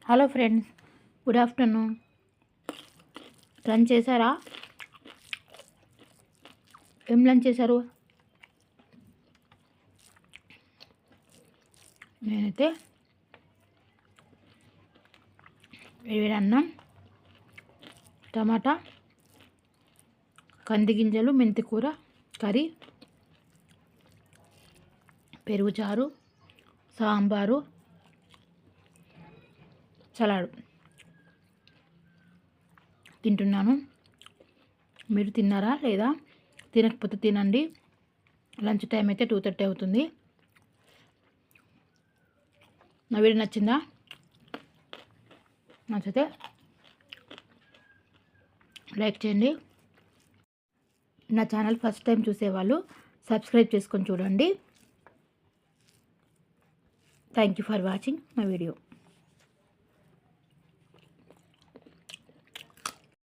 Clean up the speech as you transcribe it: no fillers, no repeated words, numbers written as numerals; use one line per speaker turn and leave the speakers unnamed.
Hello friends, good afternoon. Lunch చేశారా? ఏం lunch చేశారు? నేనైతే వేడి అన్నం, టమాటా, కంది గింజలు, మెంతి కూర కర్రీ, పెరుగు చారు, సాంబారు, సలాడ్ తింటున్నాను. మీరు తిన్నారా లేదా? తినకపోతే తినండి. లంచ్ టైం అయితే 2:30 అవుతుంది. నా వీడియో నచ్చిందా? నచ్చితే లైక్ చేయండి. నా ఛానల్ ఫస్ట్ టైం చూసేవాళ్ళు సబ్స్క్రైబ్ చేసుకొని చూడండి. Thank you for watching my video.